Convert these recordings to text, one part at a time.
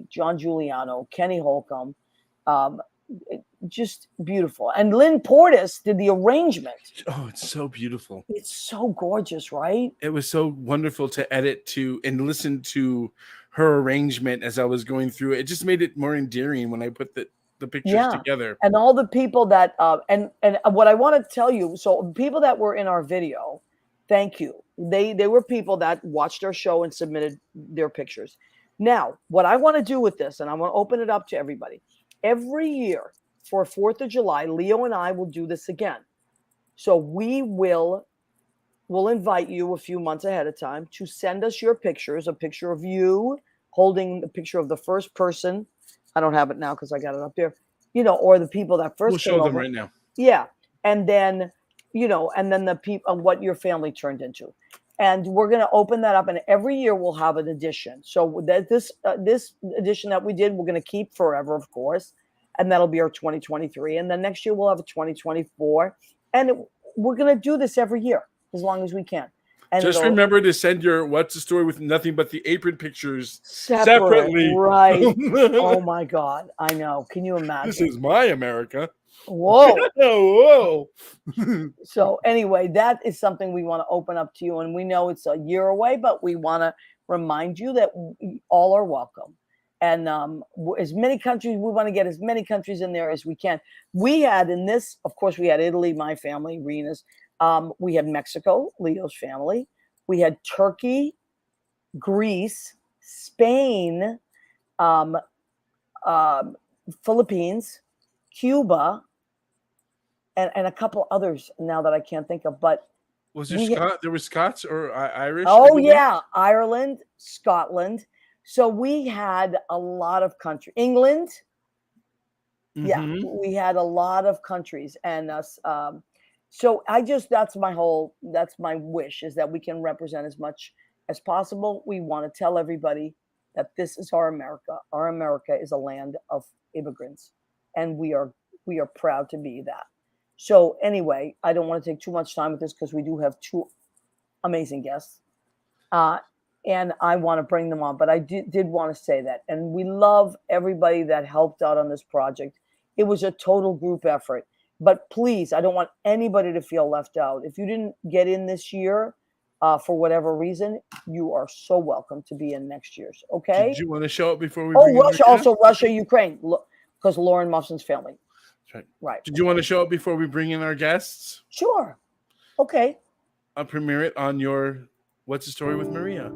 John Giuliano, Kenny Holcomb, um, just beautiful. And Lynn Portis did the arrangement. Oh, it's so beautiful. It's so gorgeous, right? It was so wonderful to edit to and listen to her arrangement as I was going through it. It just made it more endearing when I put the pictures together. And all the people that and what I want to tell you, so people that were in our video, thank you. They were people that watched our show and submitted their pictures. Now, what I want to do with this, and I want to open it up to everybody. Every year for 4th of July, Leo and I will do this again. So we'll invite you a few months ahead of time to send us your pictures, a picture of you holding the picture of the first person. I don't have it now because I got it up there, or the people that first We'll came show them over. right now. Yeah. And then, and then the people, what your family turned into. And we're going to open that up. And every year we'll have an edition. So this edition that we did, we're going to keep forever, of course. And that'll be our 2023. And then next year we'll have a 2024. And we're going to do this every year as long as we can. And just remember to send your What's the Story with Nothing But the Apron pictures separately. Right. Oh, my God. I know. Can you imagine? This is my America. Whoa. Whoa. So anyway, that is something we want to open up to you. And we know it's a year away, but we want to remind you that all are welcome. And as many countries, we want to get as many countries in there as we can. We had in this, of course, we had Italy, my family, Rena's. We had Mexico, Leo's family. We had Turkey, Greece, Spain, Philippines, Cuba, and a couple others now that I can't think of. But was there there was Scots or Irish? Oh, yeah. Ireland, Scotland. So we had a lot of countries. England. Mm-hmm. Yeah, we had a lot of countries. And us. So that's my wish, is that we can represent as much as possible. We want to tell everybody that this is our America. Our America is a land of immigrants, and we are proud to be that. So anyway, I don't want to take too much time with this because we do have two amazing guests, and I want to bring them on. But I did want to say that, and we love everybody that helped out on this project. It was a total group effort. But please, I don't want anybody to feel left out. If you didn't get in this year for whatever reason, you are so welcome to be in next year's. Okay? Did you want to show up before we? Russia, Ukraine, because Lauren Muffson's family. That's right. Right. Did you want to show up before we bring in our guests? Sure. Okay. I'll premiere it on your What's the Story with Maria.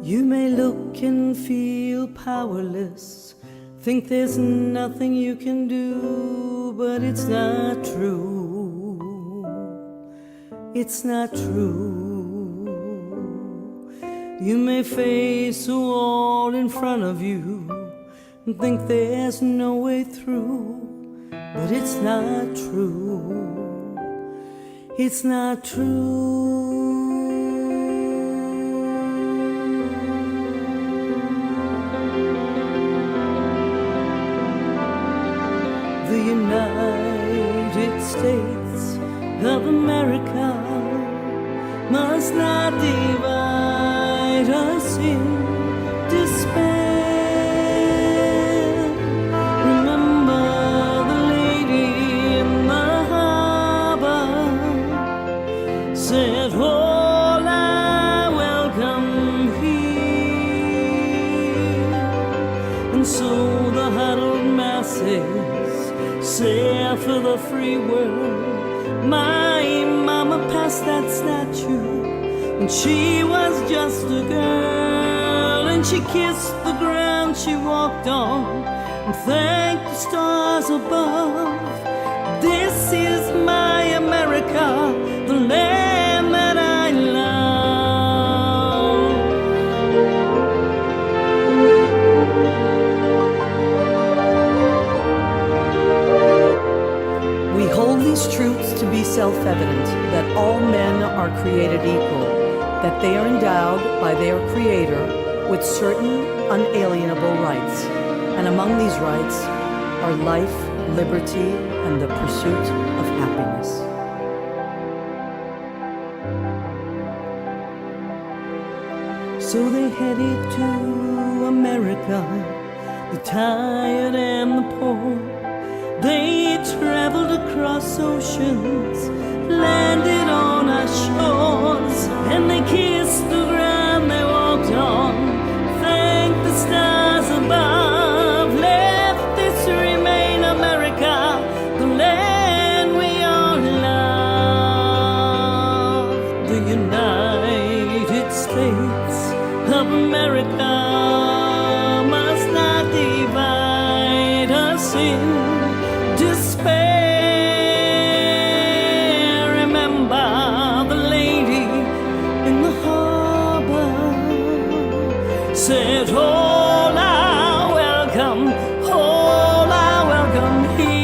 You may look and feel powerless, think there's nothing you can do, but it's not true. It's not true. You may face a wall in front of you and think there's no way through, but it's not true. It's not true. The United States of America must not divide us in despair. Remember the lady in the harbor said, all I welcome here. And so the huddled masses sail for the free world. My mama passed that statue when she was just a girl, and she kissed the ground she walked on and thanked the stars above. This is my America, the land that I love. We hold these truths to be self-evident, that all men are created equal, that they are endowed by their Creator with certain unalienable rights, and among these rights are life, liberty, and the pursuit of happiness. So they headed to America, the tired and the poor. They traveled across oceans, landed on our shores, and they kissed the ground they walked on, thanked the stars above, left this to remain America, the land we all love. The United States of America must not divide us in despair. Remember the lady in the harbor said, all are welcome here. All are welcome here.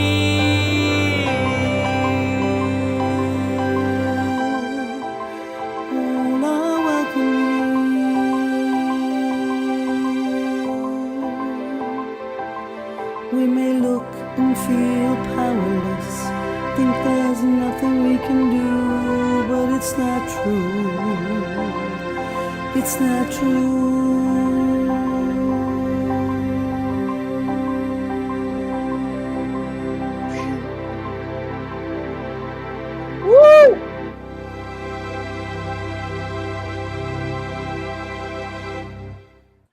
We may look and feel powerless, think there's nothing we can do, but it's not true. It's not true. Woo!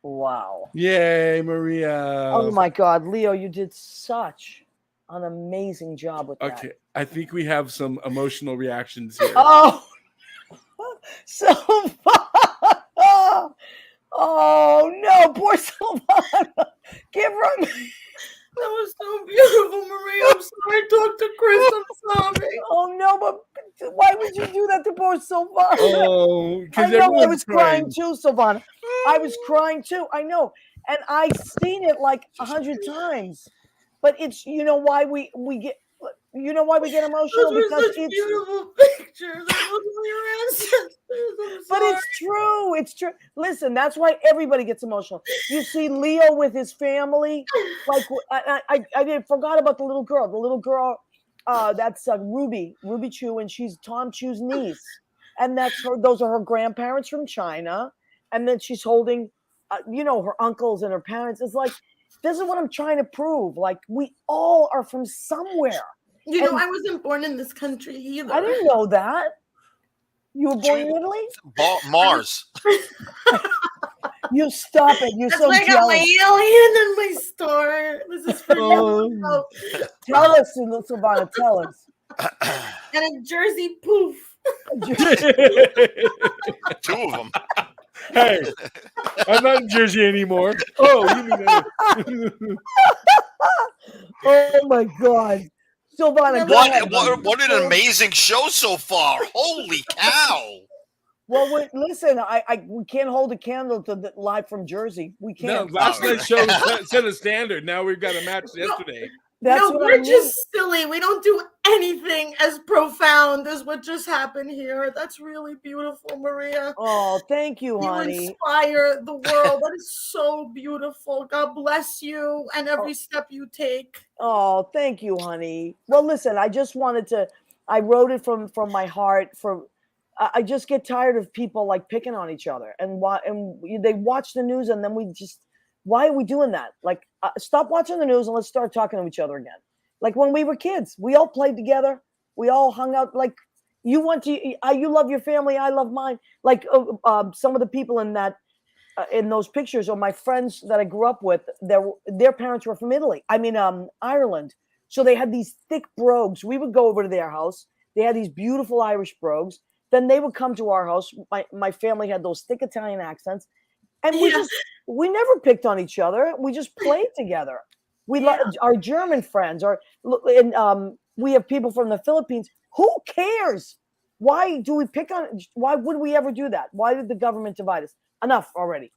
Wow. Yay, Maria. Oh my God, Leo, you did such an amazing job with that. Okay, I think we have some emotional reactions here. Oh, so oh no, poor Silvana. Give her. That was so beautiful, Maria. I'm sorry, Dr. Chris. I'm sorry. Oh no, but why would you do that to poor Silvana? Oh, I because know I everyone's was crying too, Silvana. I was crying too. I know, and I've seen it like 100 times. But it's why we get emotional, Those were because such it's beautiful pictures. Those were your ancestors. I'm but sorry. it's true. It's true. Listen, that's why everybody gets emotional. You see Leo with his family. Like I forgot about the little girl. The little girl, that's Ruby Chu, and she's Tom Chu's niece, and that's her. Those are her grandparents from China, and then she's holding, her uncles and her parents. It's like, this is what I'm trying to prove. Like, we all are from somewhere. I wasn't born in this country either. I didn't know that. You were born in Italy? Mars. You stop it. You're That's so why I got my jealous. alien in my store. This is for you. Oh, Tell us, Silvana, tell us. and a Jersey poof. Two of them. Hey, I'm not in Jersey anymore. Oh, you mean that? Oh my God. Silvana, go ahead. What an amazing show so far. Holy cow. Well, listen, we can't hold a candle to the live from Jersey. We No, can't. last night's show set a standard. Now we've got a match yesterday. That's No, what we're I mean. just silly. We don't do anything as profound as what just happened here. That's really beautiful, Maria. Oh, thank you, You honey. inspire the world. That is so beautiful. God bless you and every step you take. Oh, thank you, honey. Well, listen, I just wanted to. I wrote it from my heart. I just get tired of people like picking on each other, and they watch the news, and then we just. Why are we doing that? Like, stop watching the news and let's start talking to each other again. Like when we were kids, we all played together. We all hung out. Like you love your family, I love mine. Like some of the people in in those pictures are my friends that I grew up with. Their parents were from Italy. I mean, Ireland. So they had these thick brogues. We would go over to their house. They had these beautiful Irish brogues. Then they would come to our house. My family had those thick Italian accents. And we never picked on each other. We just played together. We love our German friends, we have people from the Philippines. Who cares? Why do we pick on? Why would we ever do that? Why did the government divide us? Enough already.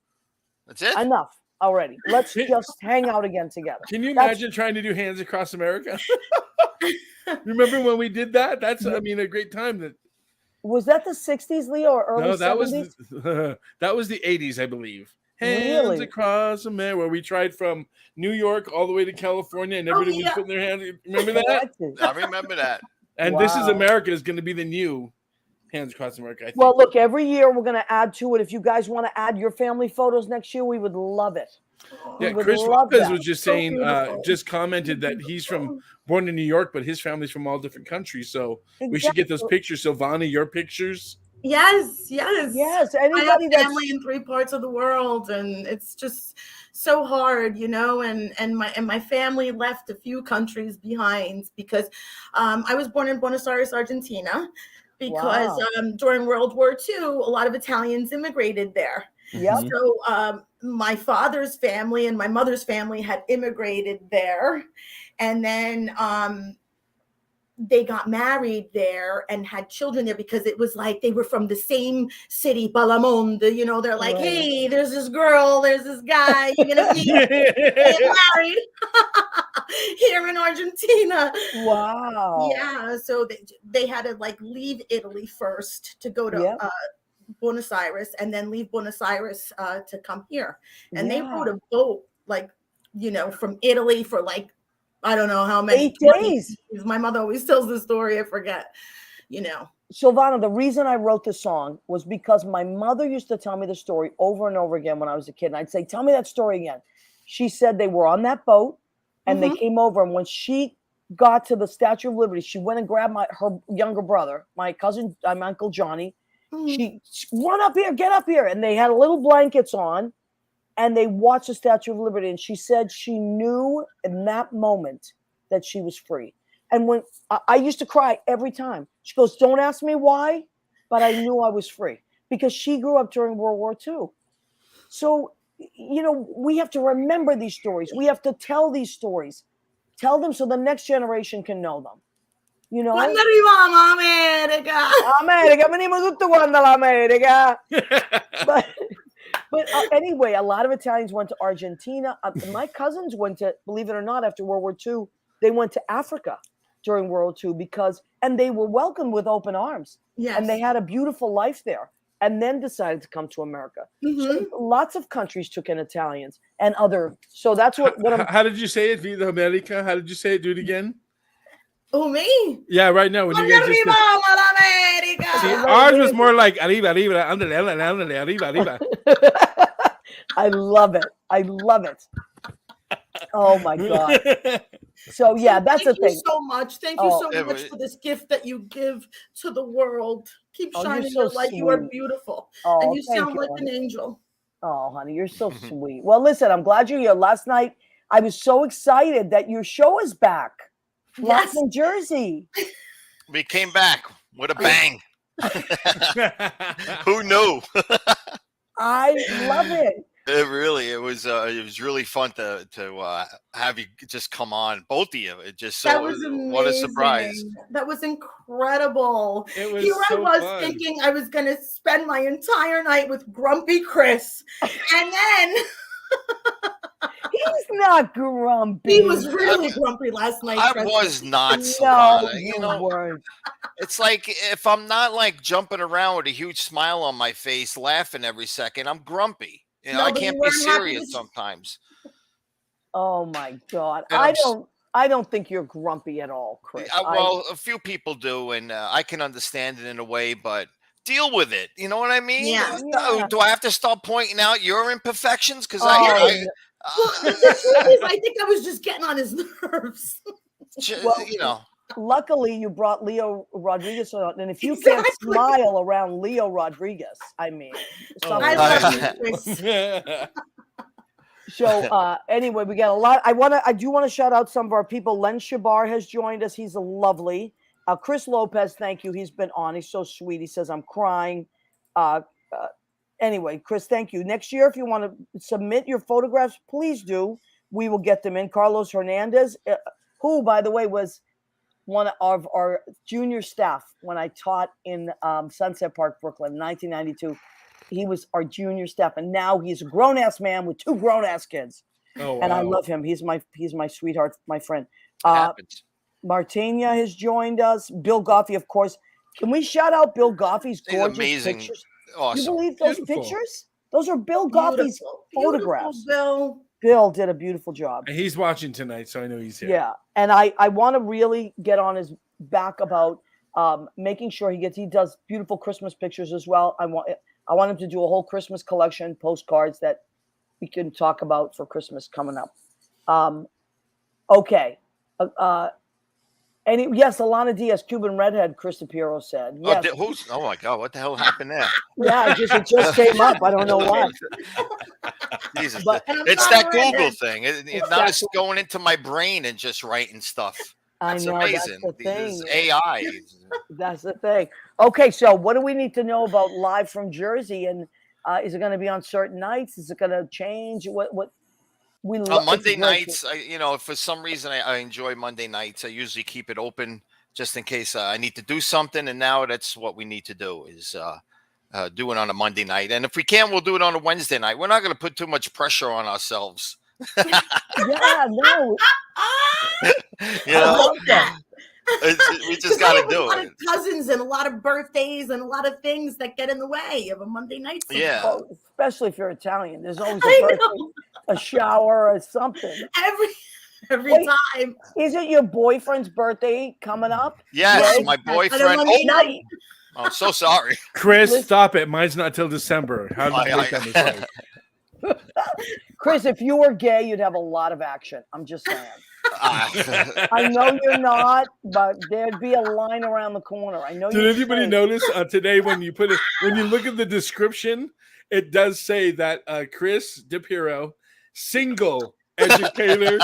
That's it. Enough already. Let's just hang out again together. Can you imagine trying to do Hands Across America? Remember when we did that? That's a great time. Was that the 60s, Leo, or early 70s? That was the 80s, I believe. Hands Really? across America, where we tried from New York all the way to California, and everybody was yeah. putting their hands. Remember that? I remember that. And This Is Wow. America is going to be the new Hands Across America, I think. Well, look, every year we're going to add to it. If you guys want to add your family photos next year, we would love it. We Yeah, would Chris love Lopez that. was just So saying, beautiful. just commented that he's born in New York, but his family's from all different countries. So we should get those Exactly. pictures. Silvana, your pictures. Yes. Yes, I have anybody that's family in 3 parts of the world, and it's just so hard, you know. And my family left a few countries behind because I was born in Buenos Aires, Argentina, because Wow. during World War II, a lot of Italians immigrated there. Yep. So my father's family and my mother's family had immigrated there, and then they got married there and had children there because it was like they were from the same city, Balamonde. You know, they're like, Right. hey, there's this girl, there's this guy, you're gonna meet, get married here in Argentina. Wow. Yeah, so they had to like leave Italy first to go to Yep. Buenos Aires, and then leave Buenos Aires to come here. And they Yeah. rode a boat, like, you know, from Italy for like, I don't know how many 8 days. My mother always tells the story, I forget, you know. Silvana, the reason I wrote this song was because my mother used to tell me the story over and over again when I was a kid. And I'd say, tell me that story again. She said they were on that boat and they came over. And when she got to the Statue of Liberty, she went and grabbed her younger brother, my cousin, my Uncle Johnny. She run up here, get up here. And they had little blankets on and they watched the Statue of Liberty. And she said she knew in that moment that she was free. And when I used to cry every time, she goes, don't ask me why, but I knew I was free because she grew up during World War II. So, you know, we have to remember these stories. We have to tell these stories, tell them so the next generation can know them. You know, Quando arriviamo a America. America, venimos tutti quanti all'America. But anyway, a lot of Italians went to Argentina. My cousins went to, believe it or not, after World War II, they went to Africa during World War II and they were welcomed with open arms. Yes. And they had a beautiful life there and then decided to come to America. So lots of countries took in Italians and other. So that's what I'm. How did you say it, Viva America? How did you say it? Do it again. Oh, me? Yeah, right now. When you Quando guys just arriviamo all'America. see, ours was more like arriba, arriba, andale, andale, andale, arriba, arriba. I love it. I love it. Oh my God. So yeah, that's the Thank you thing. so much. Thank you so Yeah, much but- for this gift that you give to the world. Keep Oh, you're shining so your light. You are sweet. beautiful. Oh, And you thank sound you, like honey. an angel. Oh, honey, you're so sweet. Well, listen, I'm glad you're here. Last night, I was so excited that your show is back. Lost Yes. in Jersey. We came back with a bang. Who knew? I love it. It was really fun to have you just come on, both of you. It just That so was amazing. what a surprise. That was incredible. It was Here so I was fun. thinking I was going to spend my entire night with Grumpy Chris. And then He's not grumpy. he was really grumpy last night. I Preston. was not, No, Silvana. you You know, weren't. it's like if I'm not like jumping around with a huge smile on my face, laughing every second, I'm grumpy. You know, No, I but can't you be weren't happy serious to- sometimes. Oh my God. And I don't think you're grumpy at all, Chris. Well, a few people do, and I can understand it in a way, but deal with it. You know what I mean? Yeah. Yeah. Do I have to stop pointing out your imperfections? Because Oh, The truth is, I think I was just getting on his nerves. Well, you know, luckily you brought Leo Rodriguez on, and if you Exactly. can't smile around Leo Rodriguez, I mean, Oh, something- I love you, Chris. So anyway, we got a lot. I do want to shout out some of our people. Len Shabar has joined us. He's a lovely. Chris Lopez, thank you. He's been on. He's so sweet. He says, I'm crying. Anyway, Chris, thank you. Next year, if you want to submit your photographs, please do. We will get them in. Carlos Hernandez, who, by the way, was one of our junior staff when I taught in Sunset Park, Brooklyn, 1992. He was our junior staff, and now he's a grown-ass man with 2 grown-ass kids. Oh, And I wow. love him. He's my sweetheart, my friend. it happens. Martina has joined us. Bill Goffey, of course. Can we shout out Bill Goffey's He's gorgeous amazing. pictures? You Awesome. believe those Beautiful. pictures? Those are Bill Goffey's photographs. Bill. Bill did a beautiful job. And he's watching tonight, so I know he's here. Yeah, and I want to really get on his back about making sure he does beautiful Christmas pictures as well. I want him to do a whole Christmas collection, postcards that we can talk about for Christmas coming up. Okay. And yes, Alana Diaz, Cuban redhead, Chris DePiero said. Yes. Oh my God, what the hell happened there? Yeah, it just came up. I don't know why. Jesus, But- it's that Google thing. Now it's going into my brain and just writing stuff. That's I know, amazing. that's the thing. This AI. That's the thing. Okay, so what do we need to know about Live from Jersey? And is it going to be on certain nights? Is it going to change? What we On Monday nights, for some reason I enjoy Monday nights. I usually keep it open just in case I need to do something. And now that's what we need to do is do it on a Monday night. And if we can, we'll do it on a Wednesday night. We're not going to put too much pressure on ourselves. Yeah, no. You know, I love that. we just got to do A lot it. of cousins and a lot of birthdays and a lot of things that get in the way of a Monday night. Yeah. Oh, especially if you're Italian. There's always I a birthday, know. a shower, or something. Every Wait. time. Is it your boyfriend's birthday coming up? Yes, Right? my On a boyfriend. Monday night. Oh, I'm so sorry. Chris, Listen- stop it. Mine's not till December. How did you make that mistake? Chris, if you were gay, you'd have a lot of action. I'm just saying. Ah. I know you're not, but there'd be a line around the corner. I know. Did you're anybody straight. notice today when you look at the description, it does say that Chris DePiero, single educator,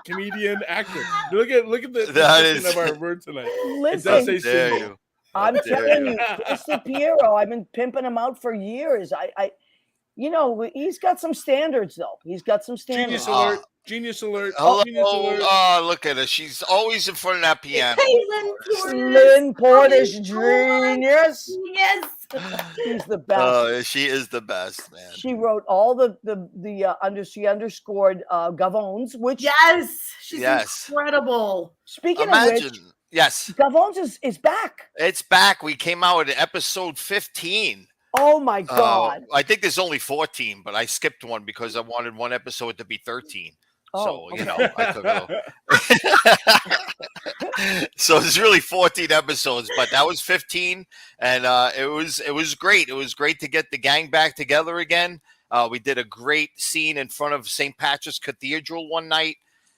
comedian, actor. Look at the That description is- of our word tonight. It does Listen, say Dare single. you. I'm How dare telling you. you, Chris DePiero, I've been pimping him out for years. He's got some standards, though. He's got some standards. Genius alert! Genius alert! Hello. Genius alert! Oh, look at her. She's always in front of that piano. Lynn Porter's genius. Yes. She's the best. She is the best, man. She wrote all she underscored Gavones, which Yes. She's Yes. incredible. speaking of Imagine. which, Yes, Gavones is back. it's back. We came out at episode 15. Oh my God. I think there's only 14, but I skipped one because I wanted one episode to be 13. Oh, So, I could go. So it's really 14 episodes, but that was 15, and it was great. It was great to get the gang back together again. We did a great scene in front of St. Patrick's Cathedral one night,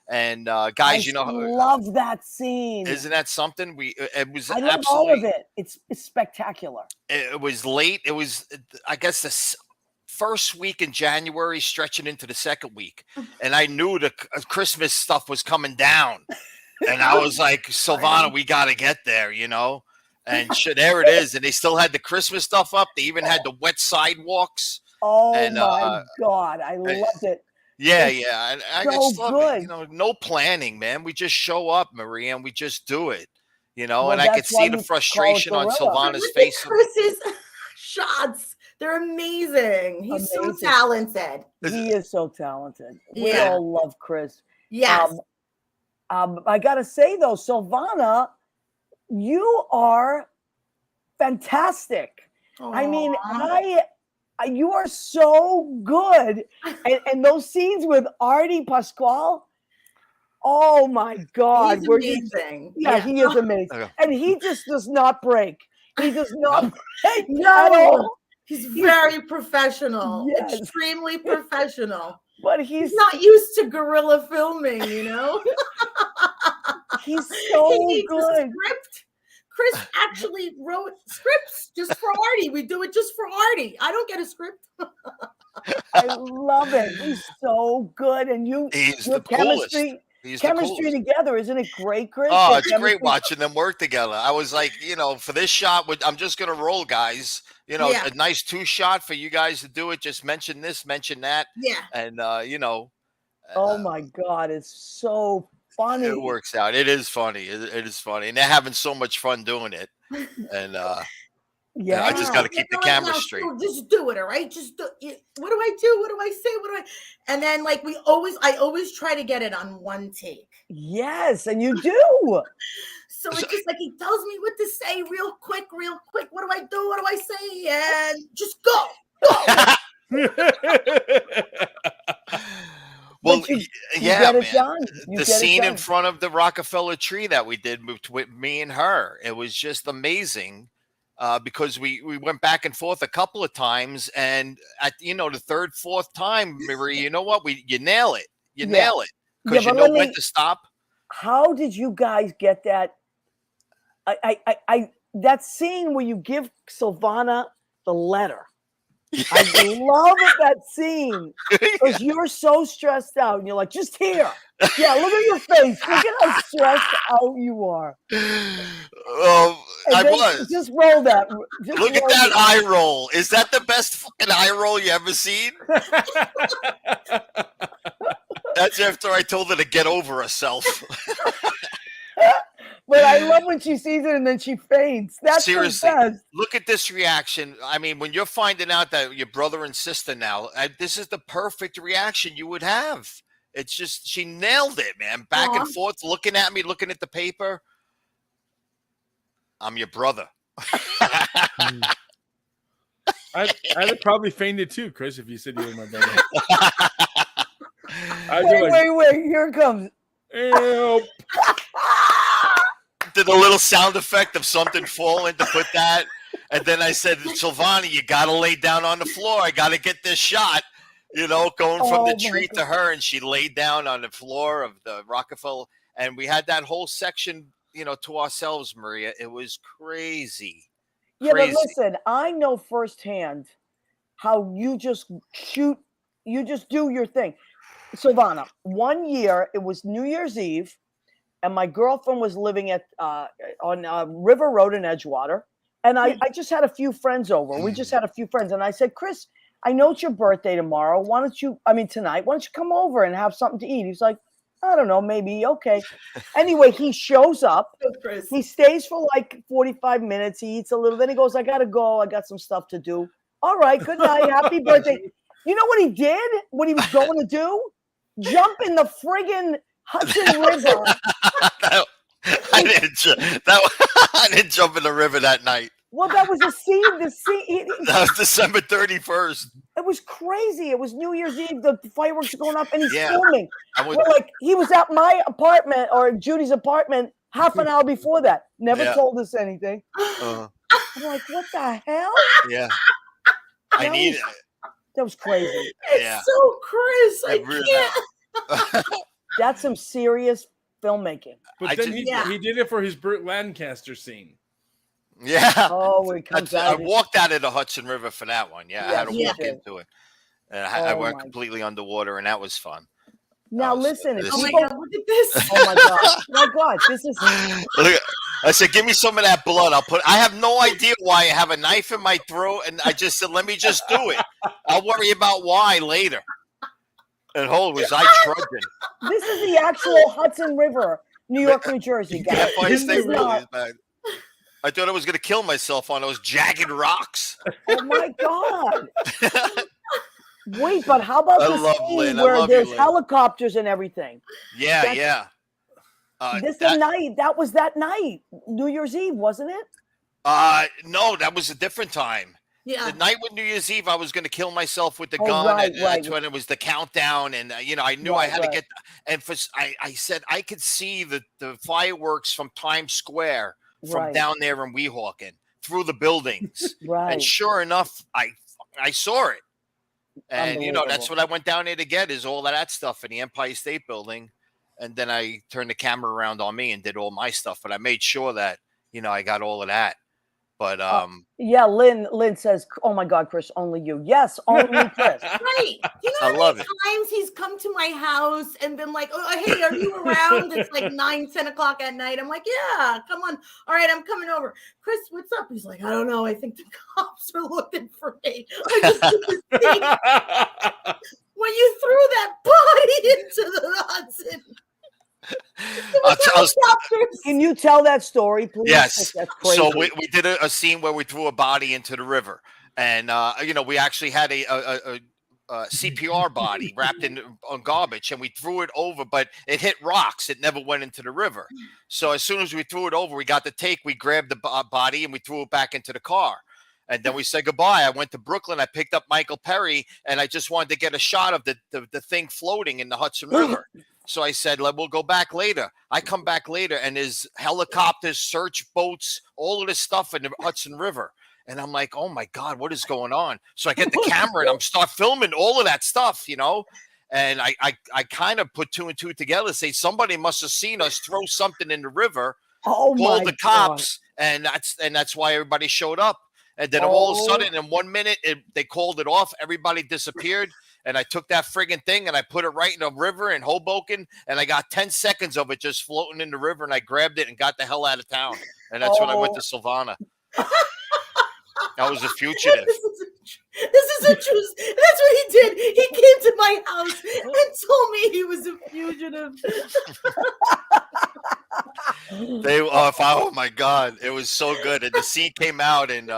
and guys, I love that scene. isn't that something? It was I love all of it. It's spectacular. It was late. It was, I guess, the first week in January, stretching into the second week, and I knew the Christmas stuff was coming down, and I was like, Silvana, we got to get there, And there it is. And they still had the Christmas stuff up. They even had the wet sidewalks. Oh And, my God, I loved it. Yeah, It's yeah. And I so just love it. good. No planning, man. We just show up, Maria, and we just do it. Well, And I could that's why see the you call it frustration on Gorilla. Silvana's Look at face. Chris's shots. They're amazing. He's so Amazing. talented. He is so talented. We Yeah. all love Chris. Yes. I gotta say though, Silvana, you are fantastic. I mean, Aw. you are so good, and those scenes with Artie Pasquale. Oh my God, He's where he- amazing. he is amazing, Okay. and he just does not break. He does not break No. at all. He's very professional. Yes. Extremely professional. But He's not used to guerrilla filming, he's so He needs a good. script. Chris actually wrote scripts just for Artie. We do it just for Artie. I don't get a script. I love it. He's so good, and He's your the coolest. chemistry. He's the Chemistry coolest. together, isn't it great, Chris? Oh, Your it's great chemistry- watching them work together. I was like, for this shot, I'm just gonna roll, guys. Yeah. A nice 2-shot for you guys to do it. Just mention this, mention that, Yeah. and Oh my God, it's so funny. it works out. It is funny. It is funny, and they're having so much fun doing it. And Yeah, I just got to keep the camera Now, straight. Just do it, all right? Just do it. What do I do? What do I say? What do I? And then I always try to get it on one take. Yes, and you do. So it's just like he tells me what to say real quick. What do I do? What do I say? And just go. Well, you yeah, get it man. done. You The get it scene in done. front of the Rockefeller tree that we did with me and her, it was just amazing. Because we went back and forth a couple of times, and at the third, fourth time, Marie, you know what? You nail it. You nail it because you but know let when me- to stop. How did you guys get that? That scene where you give Silvana the letter. I love that scene because you're so stressed out and you're like, just here. Yeah, look at your face. Look at how stressed out you are. And I then was. Just roll that. Just Look at roll that it. eye roll. Is that the best fucking eye roll you ever seen? That's after I told her to get over herself. But I love when she sees it and then she faints. That's Seriously, the best. look at this reaction. I mean, when you're finding out that your brother and sister now, this is the perfect reaction you would have. It's just, she nailed it, man. Back and forth, looking at me, looking at the paper. I'm your brother. I'd have probably fainted too, Chris, if you said you were my brother. Wait. Here it comes. Help. Did a little sound effect of something falling to put that. And then I said, Silvana, you got to lay down on the floor. I got to get this shot, going from the tree to her. And she laid down on the floor of the Rockefeller. And we had that whole section, to ourselves, Maria. It was crazy. Yeah, but listen, I know firsthand how you just shoot, you just do your thing. Silvana, one year, it was New Year's Eve, and my girlfriend was living on River Road in Edgewater. And I just had a few friends over. We just had a few friends. And I said, Chris, I know it's your birthday tomorrow. Tonight, why don't you come over and have something to eat? He's like, I don't know, maybe. Okay. Anyway, he shows up. He stays for like 45 minutes. He eats a little. Then he goes, I got to go. I got some stuff to do. All right. Good night. Happy birthday. You know what he did? What he was going to do? Jump in the friggin' Hudson River. I didn't jump in the river that night. Well, that was a scene. That was December 31st. It was crazy. It was New Year's Eve. The fireworks are going up, and he's Yeah. filming. He was at my apartment or Judy's apartment half an hour before that. Never told us anything. I'm like, what the hell? Yeah. That was crazy. It's so Chris. I can't. That's some serious filmmaking. But then he did it for his Burt Lancaster scene. Yeah. Oh, it comes out. I walked out of the Hudson River for that one. Yeah, I had to walk did. into it. And I went completely underwater, and that was fun. Now listen. Oh my God, look at this. Oh my God. My God, this is. I said, give me some of that blood. I have no idea why I have a knife in my throat, and I just said, let me just do it. I'll worry about why later. And was I trudging? This is the actual Hudson River, New York, New Jersey, guys. Empire State really is bad. I thought I was going to kill myself on those jagged rocks. Oh my God. Wait, but how about the scene where there's helicopters and everything? Yeah. That was that night, New Year's Eve, wasn't it? No, that was a different time. Yeah. The night with New Year's Eve, I was going to kill myself with the gun. And that's when it was the countdown. And, I knew I had to get. And I said I could see the fireworks from Times Square from down there in Weehawken through the buildings. And sure enough, I saw it. And, that's what I went down there to get is all of that stuff in the Empire State Building. And then I turned the camera around on me and did all my stuff. But I made sure that, I got all of that. But yeah, Lynn says, "Oh my God, Chris, only you." Yes, only Chris. Right. You know I how love many times he's come to my house and been like, "Oh, hey, are you around?" It's like 9-10 o'clock at night. I'm like, "Yeah, come on. All right, I'm coming over." Chris, what's up? He's like, "I don't know. I think the cops are looking for me." I just did this thing when you threw that body into the Hudson. Can you tell that story, please? Yes. That's crazy. So we did a scene where we threw a body into the river, and we actually had a CPR body wrapped in on garbage, and we threw it over, but it hit rocks. It never went into the river. So as soon as we threw it over, we got the take. We grabbed the body and we threw it back into the car. And then we said goodbye. I went to Brooklyn. I picked up Michael Perry, and I just wanted to get a shot of the thing floating in the Hudson River. So I said, we'll go back later. I come back later, and there's helicopters, search boats, all of this stuff in the Hudson River. And I'm like, oh, my God, what is going on? So I get the camera, and I'm start filming all of that stuff, you know. And I kind of put two and two together, say somebody must have seen us throw something in the river, called the cops, and that's why everybody showed up. And then all of a sudden, in 1 minute, they called it off. Everybody disappeared. And I took that friggin' thing and I put it right in the river in Hoboken. And I got 10 seconds of it just floating in the river. And I grabbed it and got the hell out of town. And that's when I went to Silvana. I was a fugitive. This is a true. That's what he did. He came to my house and told me he was a fugitive. Oh my God, it was so good. And the scene came out, and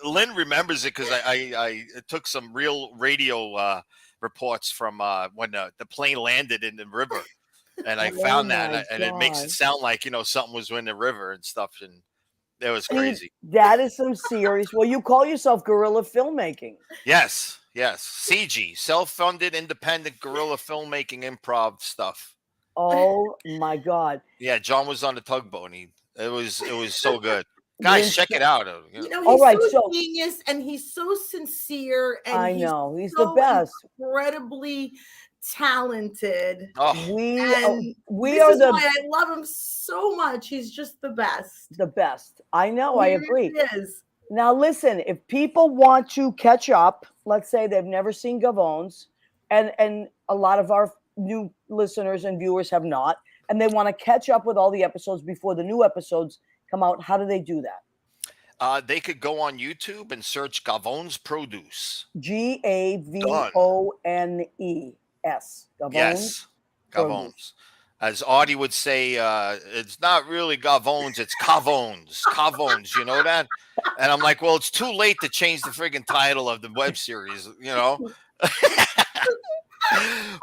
Lynn remembers it because I took some real radio reports from when the plane landed in the river, and I found that, and it makes it sound like, you know, something was in the river and stuff, and it was crazy. That is some serious. Well, you call yourself guerrilla filmmaking. Yes. CG, self-funded, independent guerrilla filmmaking, improv stuff. Oh my God! Yeah, John was on the tugboat, and it was so good. Guys, check it out. You know, he's so genius, and he's so sincere, and I know he's so the best. Incredibly talented. We this are is the. why I love him so much. He's just the best. The best. I know. I agree. He is. Now, listen. If people want to catch up, let's say they've never seen Gavones, and a lot of our new listeners and viewers have not, and they want to catch up with all the episodes before the new episodes come out, how do they do that? They could go on YouTube and search Gavones Produce. Gavones. Gavones. Yes, Gavones. As Audie would say, it's not really Gavones, it's Cavones. Cavones, you know that? And I'm like, well, it's too late to change the friggin' title of the web series, you know?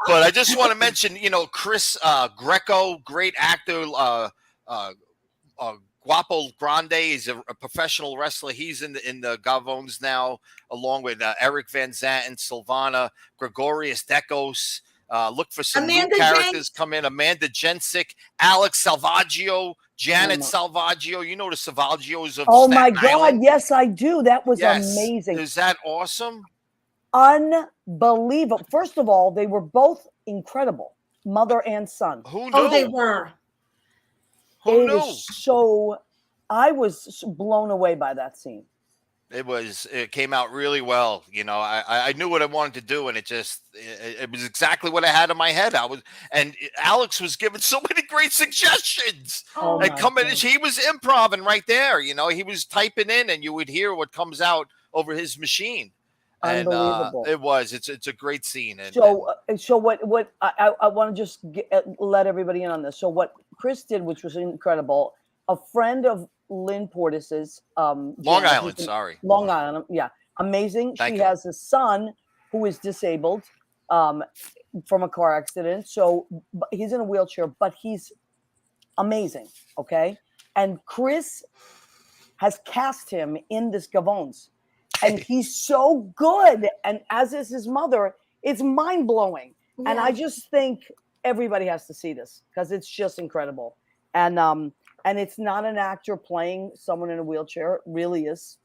But I just want to mention, you know, Chris Greco, great actor, Guapo Grande is a professional wrestler. He's in the Gavones now, along with Eric Van Zanten, Silvana, Gregorius Dekos. Look for some new characters come in. Amanda Jensic, Alex Salvaggio, Janet Salvaggio. You know the Salvaggios of Staten my God, Island? yes, I do. That was amazing. Is that awesome? Unbelievable. First of all, they were both incredible, mother and son. Who knew? Oh, they were. Who knew? I was blown away by that scene. It came out really well. You know, I knew what I wanted to do, and it was exactly what I had in my head. And Alex was giving so many great suggestions. He was improvising right there. You know, he was typing in, and you would hear what comes out over his machine. Unbelievable. And it's a great scene. And, so what I want to just let everybody in on this. So what Chris did, which was incredible, a friend of Lynn Portis's, Long Island, yeah, amazing. Thank she you. has a son who is disabled from a car accident, so he's in a wheelchair, but he's amazing. Okay, and Chris has cast him in this Gavones. And he's so good. And as is his mother, it's mind blowing. Yeah. And I just think everybody has to see this because it's just incredible. And it's not an actor playing someone in a wheelchair. It really is,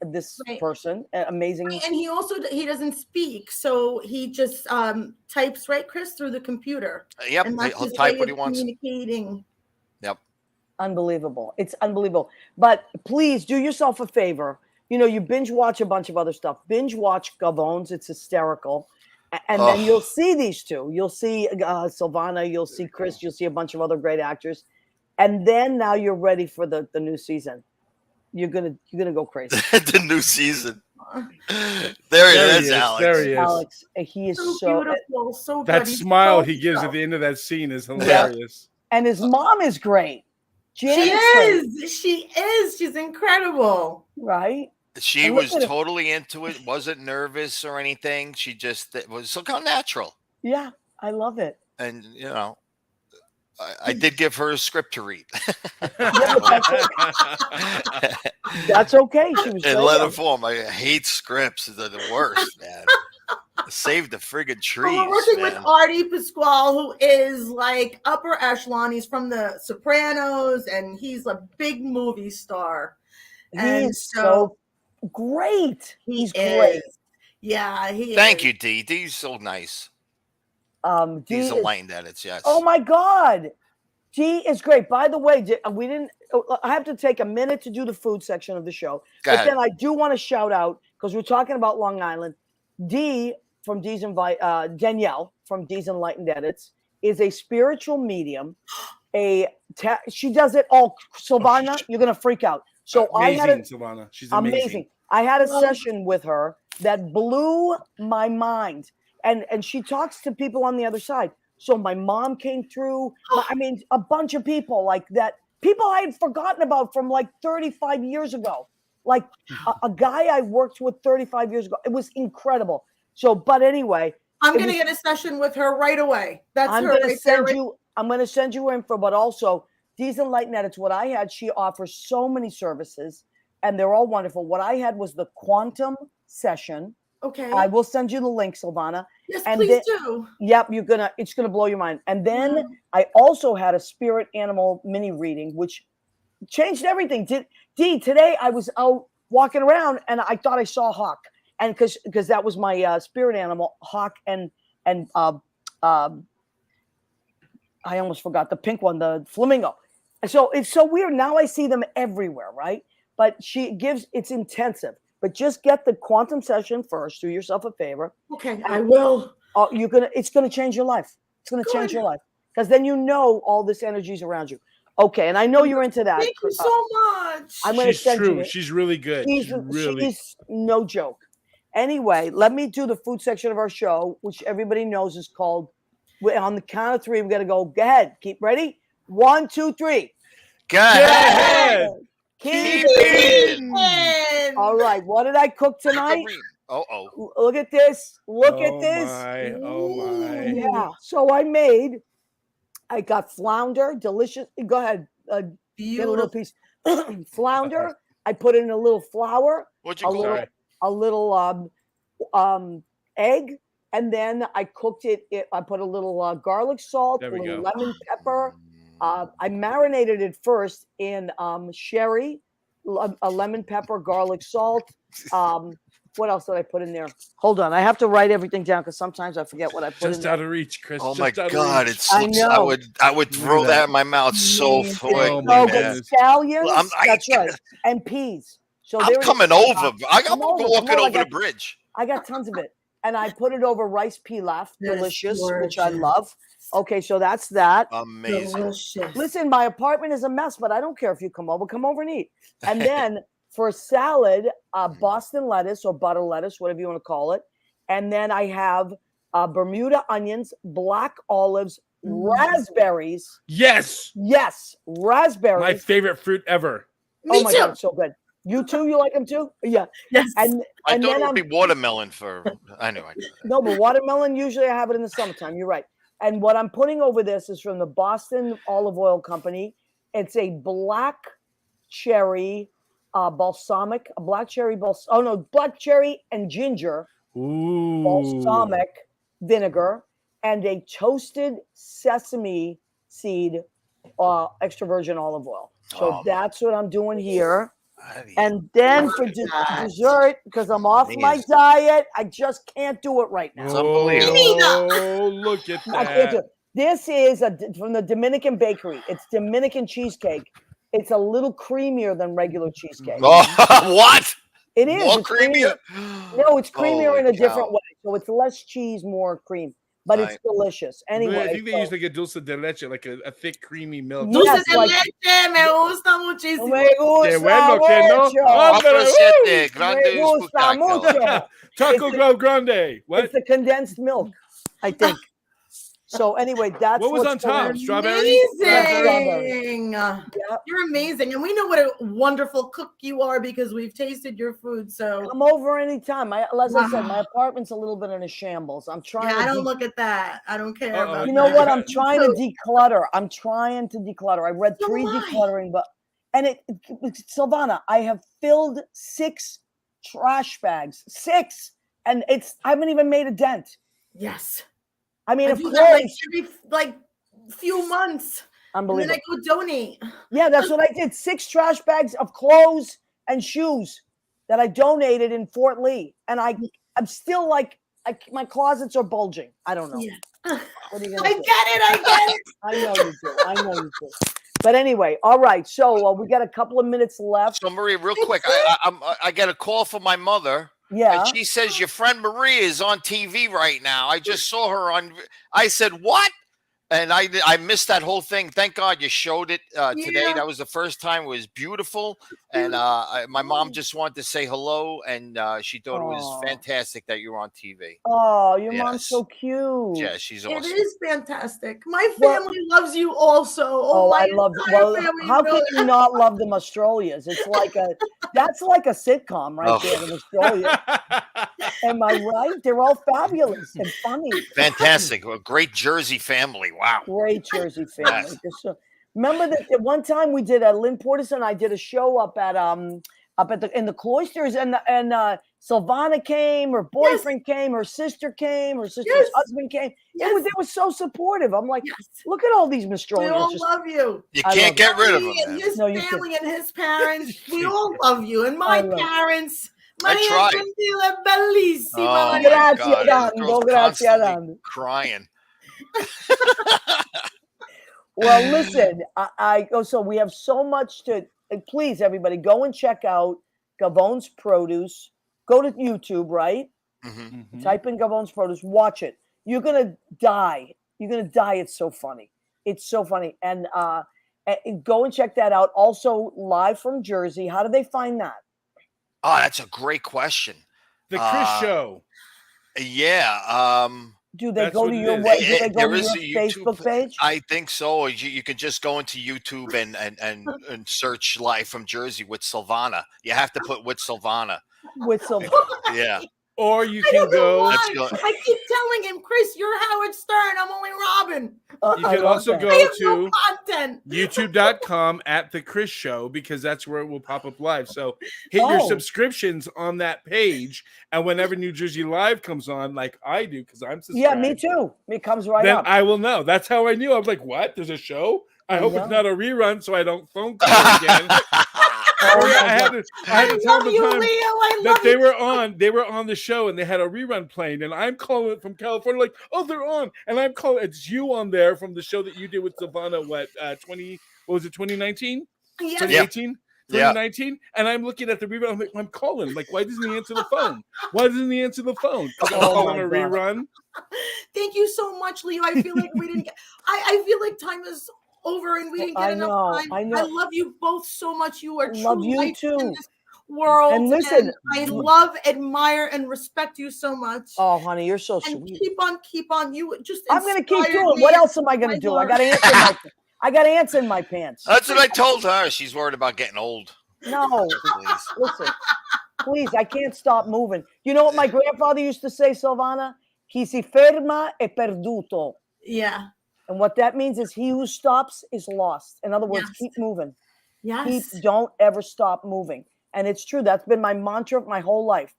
this person, amazing. And he doesn't speak. So he just types, right, Chris, through the computer. Yep. And that's He'll his type way what he of wants. communicating. Yep. Unbelievable. It's unbelievable. But please do yourself a favor. You know, you binge watch a bunch of other stuff. Binge watch Gavones. It's hysterical. And then you'll see these two. You'll see Silvana. You'll see Chris. You'll see a bunch of other great actors. And then now you're ready for the new season. You're gonna go crazy. The new season. There he is, Alex. There he is. Alex, he is so beautiful, so good. That He's smile so he gives tough. at the end of that scene is hilarious. And his mom is great. She is. She's incredible. Right? She And was look at it. totally into it, wasn't nervous or anything. She just it was so kind of natural. Yeah, I love it. And I did give her a script to read. That's okay. She was In very letter young. form. I hate scripts. They're the worst, man. Save the friggin' trees. We're working man. with Artie Pasquale, who is like upper echelon. He's from The Sopranos, and he's a big movie star. And He's so great. He's great. Yeah, he is. Thank you, D. D's so nice. Dee He's is- enlightened edits, yes. Oh my God. Dee is great. By the way, we didn't. I have to take a minute to do the food section of the show. Go But ahead. then I do want to shout out, because we're talking about Long Island. Dee from Dee's Danielle from Dee's Enlightened Edits is a spiritual medium. She does it all. Silvana, you're gonna freak out. So amazing, I had Silvana. She's amazing. I had a session with her that blew my mind. And she talks to people on the other side. So my mom came through. I mean, a bunch of people like that. People I had forgotten about from like 35 years ago. Like a guy I worked with 35 years ago. It was incredible. So, but anyway. I'm going to get a session with her right away. That's I'm her going to right send there. you. I'm going to send you info, but also Dee's Enlightened Edits. What I had, she offers so many services, and they're all wonderful. What I had was the quantum session. Okay. I will send you the link, Silvana. Yes, and please then- do. Yep, it's gonna blow your mind. And then I also had a spirit animal mini reading, which changed everything. Dee, today I was out walking around and I thought I saw a hawk, and because that was my spirit animal, hawk, and I almost forgot the pink one, the flamingo. And so it's so weird. Now I see them everywhere, right? But it's intensive. But just get the quantum session first. Do yourself a favor. Okay, I will. It's gonna change your life. It's gonna change your life, because then you know all this energy's around you. Okay, and I know you're into that. Thank you so much. I'm gonna She's send true. you it. She's really good. She's no joke. Anyway, let me do the food section of our show, which everybody knows is called. On the count of three, we got to go. Go ahead. Keep ready. 1, 2, 3. Go ahead. Keep eating. All right. What did I cook tonight? Oh. Look at this. Look at Oh this. my, oh my. Yeah. So I got flounder, delicious. Go ahead. Get a little piece. Flounder. I put in a little flour. What'd you call it? A little egg, and then I cooked it. I put a little garlic salt, a There we little go. lemon pepper. I marinated it first in sherry, a lemon pepper, garlic salt. What else did I put in there? Hold on, I have to write everything down because sometimes I forget what I put Just in out there. of reach, Chris. Oh Just my out of God! reach. It's I know. I would throw Look at that that. in my mouth so It's quick. Oh so my good. goodness. Scallions. I- That's right, and peas. So I'm there it is. coming over. I'm Come walking come over I the got- bridge. I got tons of it. And I put it over rice pilaf, That is delicious, which I gorgeous. love. Okay, so that's that. Amazing. Delicious. Listen, my apartment is a mess, but I don't care if you come over. Come over and eat. And then for salad, Boston lettuce or butter lettuce, whatever you want to call it. And then I have Bermuda onions, black olives, raspberries. Yes. Yes, raspberries. My favorite fruit ever. Oh my God, so good. You too? You like them too? Yeah. Yes. And I thought then it would be watermelon for. I knew. No, but watermelon, usually I have it in the summertime. You're right. And what I'm putting over this is from the Boston Olive Oil Company. It's a black cherry balsamic, a black cherry black cherry and ginger Ooh. balsamic vinegar, and a toasted sesame seed extra virgin olive oil. So that's what I'm doing here. And then for dessert, because I'm off my diet, I just can't do it right now. It's unbelievable. Oh, look at I can't do that. it. This is from the Dominican bakery. It's Dominican cheesecake. It's a little creamier than regular cheesecake. Oh, what? It is. More It's creamier? No, it's creamier Holy in a different cow. way. So it's less cheese, more cream, but it's Right. delicious. I Anyway, think they use like a dulce de leche, like a thick, creamy milk. Yes, Dulce de like- leche, me gusta muchísimo. me gusta Qué bueno que no. mucho. Ándale, Siete, Me grande gusta espectáculo. mucho. Taco Grande. What? It's the condensed milk, I think. So anyway, that's What was what's on going top? Strawberry? Amazing. Yep. You're amazing. And we know what a wonderful cook you are because we've tasted your food. So Come over anytime. As I said, my apartment's a little bit in a shambles. I'm trying yeah, to I don't look at that. I don't care about you know that. what? I'm trying to declutter. I read So 3 am I. decluttering, but Silvana, I have filled 6 trash bags. 6. And I haven't even made a dent. Yes. I mean, I of do that course. every few months. And then Unbelievable. I go donate. Yeah, that's what I did. 6 trash bags of clothes and shoes that I donated in Fort Lee. And I'm still my closets are bulging. I don't know. Yeah. What are you I gonna get do? it. I know you do. But anyway, all right. So we got a couple of minutes left. So Marie, real quick, I get a call from my mother. Yeah. And she says your friend Marie is on TV right now. I just saw her on. I said what? And I missed that whole thing. Thank God you showed it today. That was the first time. It was beautiful. And my mom just wanted to say hello, and she thought it was fantastic that you were on TV. Oh, your mom's so cute. Yeah, she's awesome. It is fantastic. My family loves you also. I love it. How can you not love the Mastrolias? It's that's like a sitcom right there, the Mastrolias. Am I right? They're all fabulous and funny. Fantastic. A great Jersey family. Wow. Great Jersey family. Yes. Remember that one time we did Lynn Portis and I did a show up at in the cloisters, and Silvana came, her boyfriend came, her sister came, her sister's husband came. They were so supportive. I'm like, look at all these Mastrolians. We all love you. You can't get rid of them. And his family and his parents, we all love you. And my parents. I tried. Bellissima. Grazie, Dando. Grazie, Dando. Crying. Well, listen, so we have so much to. Please, everybody, go and check out Gavon's Produce. Go to YouTube, right? Mm-hmm. Type in Gavon's Produce. Watch it. You're gonna die. You're gonna die. It's so funny. It's so funny. And go and check that out. Also, live from Jersey. How do they find that? Oh, that's a great question. The Chris Show. Yeah. Do they go to your way? Do they go to your Facebook page? I think so. You can just go into YouTube and search Live from Jersey with Silvana. You have to put with Silvana. With Silvana. Yeah. Or you can go. I keep telling him, Chris, you're Howard Stern. I'm only Robin. You can also go to youtube.com at The Chris Show, because that's where it will pop up live. So hit your subscriptions on that page, and whenever New Jersey Live comes on, like I do, because I'm subscribed. Yeah, me too. It comes right up. Then I will know. That's how I knew. I was like, what? There's a show? I hope it's not a rerun so I don't phone call again. I had to tell them that they were on the show and they had a rerun playing, and I'm calling from California like, oh, they're on, and I'm calling. It's you on there from the show that you did with Silvana. What 2019? Yes. 2018? 2019? And I'm looking at the rerun. I'm calling. Like, why doesn't he answer the phone? Why doesn't he answer the phone? Because I'm calling a rerun. Thank you so much, Leo. I feel like we didn't get. I feel like time is over and we didn't get enough time. I love you both so much. You are true light in this world. And listen, I love, admire, and respect you so much. Oh, honey, you're so sweet. Keep on. You just. I'm gonna keep doing. What else am I gonna do? I got ants in my pants. That's what I told her. She's worried about getting old. No, listen, please. I can't stop moving. You know what my grandfather used to say, Silvana? Chi si ferma è perduto. Yeah. And what that means is he who stops is lost. In other words, keep moving. Yes. Don't ever stop moving. And it's true. That's been my mantra my whole life.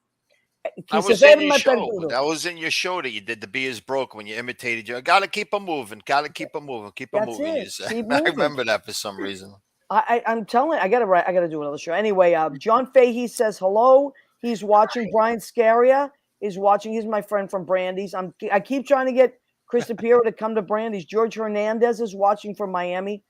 That was in your show. That was in your show that you did. The Bee is Broke when you imitated you. Got to keep them moving. Got to keep them moving. Keep them moving. I remember that for some reason. I'm telling you, I got to do another show. Anyway, John Fahey says hello. He's watching. Brian Scaria is watching. He's my friend from Brandy's. I keep trying to get Chris DePiero to come to Brandy's. George Hernandez is watching from Miami.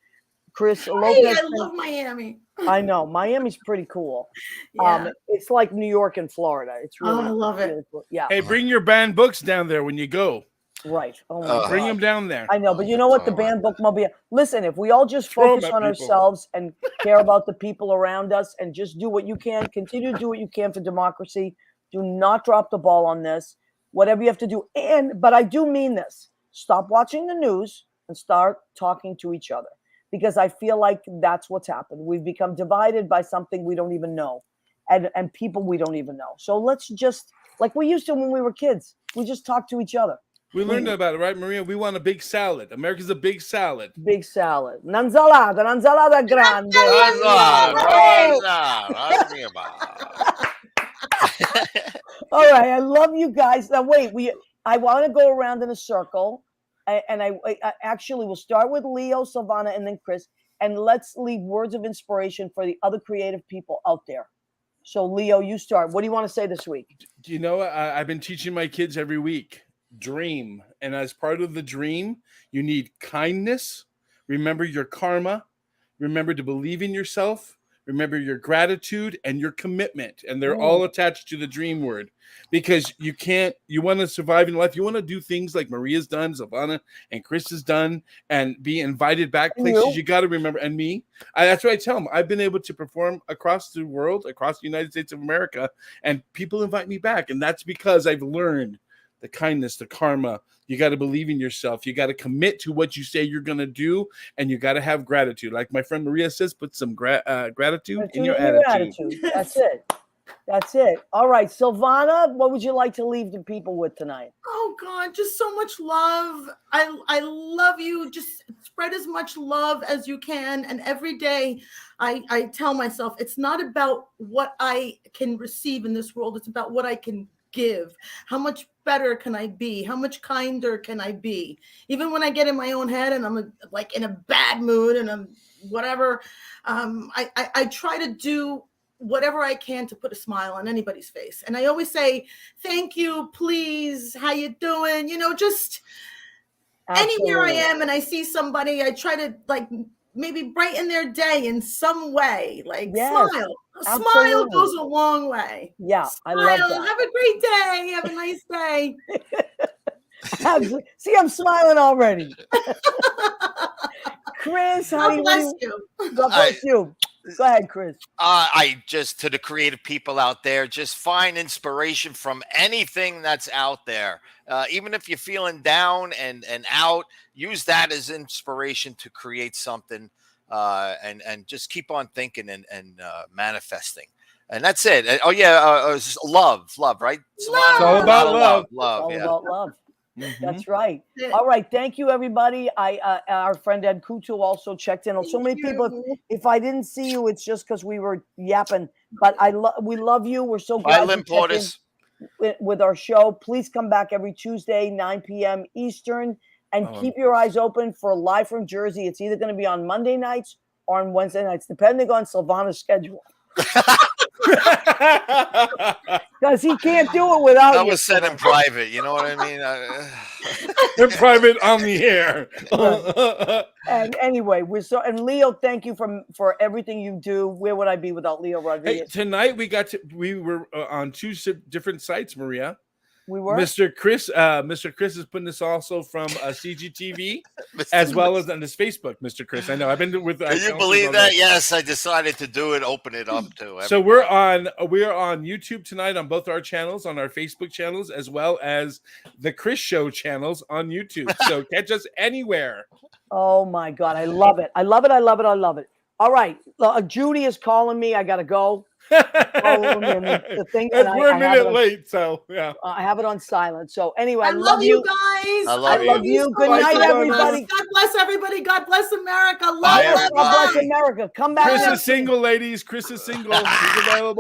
Chris Lopez. I love Miami. I know. Miami's pretty cool. Yeah. It's like New York and Florida. It's really I love it. Cool. Yeah. Hey, bring your banned books down there when you go. Right. Oh my God. Bring them down there. I know, but you know what? The banned book mobile. Listen, if we all just focus on ourselves and care about the people around us and just do what you can, continue to do what you can for democracy. Do not drop the ball on this. Whatever you have to do. But I do mean this. stop watching the news and start talking to each other, because I feel like that's what's happened. We've become divided by something we don't even know, and people we don't even know. So let's just, like we used to when we were kids, we just talk to each other. We learned about it, right, Maria? We want a big salad. America's a big salad. Big salad. Un'insalata grande. All right, I love you guys. Now wait, I want to go around in a circle, and I actually will start with Leo, Silvana, and then Chris, and let's leave words of inspiration for the other creative people out there. So Leo, you start. What do you want to say this week? You know, I've been teaching my kids every week. Dream, and as part of the dream, you need kindness. Remember your karma. Remember to believe in yourself. Remember your gratitude and your commitment, and they're all attached to the dream word, because you want to survive in life. You want to do things like Maria's done, Silvana and Chris has done, and be invited back places. You got to remember, and me, that's what I tell them. I've been able to perform across the world, across the United States of America, and people invite me back, and that's because I've learned the kindness, the karma. You got to believe in yourself. You got to commit to what you say you're going to do, and you got to have gratitude. Like my friend Maria says, put some gratitude in your attitude. That's it. That's it. All right, Silvana, what would you like to leave the people with tonight? Oh God, just so much love. I love you. Just spread as much love as you can. And every day I tell myself, it's not about what I can receive in this world. It's about what I can give. How much better can I be? How much kinder can I be? Even when I get in my own head and I'm like in a bad mood and I'm whatever, I try to do whatever I can to put a smile on anybody's face. And I always say, thank you, please, how you doing? You know, just anywhere I am and I see somebody, I try to like maybe brighten their day in some way, like smile. A smile goes a long way. Yeah, smile. I love that. Have a great day. Have a nice day. See, I'm smiling already. Chris, God bless you. God bless you. Go ahead, Chris. I just, to the creative people out there, just find inspiration from anything that's out there. Even if you're feeling down and out, use that as inspiration to create something, and just keep on thinking and manifesting. And that's it. Oh yeah, love, right? It's all about love. All about love. Mm-hmm. That's right. All right. Thank you, everybody. Our friend Ed Kutu also checked in. So many people. If I didn't see you, it's just because we were yapping. But we love you. We're so glad you checked in with our show. Please come back every Tuesday, 9 p.m. Eastern, and keep your eyes open for Live from Jersey. It's either going to be on Monday nights or on Wednesday nights, depending on Silvana's schedule. Because he can't do it without that was said in private, you know what I mean? In private on the air. And anyway, and Leo, thank you for everything you do. Where would I be without Leo Rodriguez? Hey, tonight we were on two different sites, Maria. We were. Mr. Chris is putting this also from CGTV as well as on his Facebook. Mr. Chris, I know I've been with. Can you believe that? Yes, I decided to do it. Open it up to everybody. So we're on YouTube tonight on both our channels, on our Facebook channels, as well as the Chris Show channels on YouTube. So catch us anywhere. Oh my God, I love it! I love it! I love it! I love it! All right, Judy is calling me. I gotta go. We're a minute late, so yeah. I have it on silent. So anyway, I love you guys. I love you. Good night, everybody. God bless everybody. God bless America. God bless America. Come back. Chris is single, ladies. Chris is single. He's available.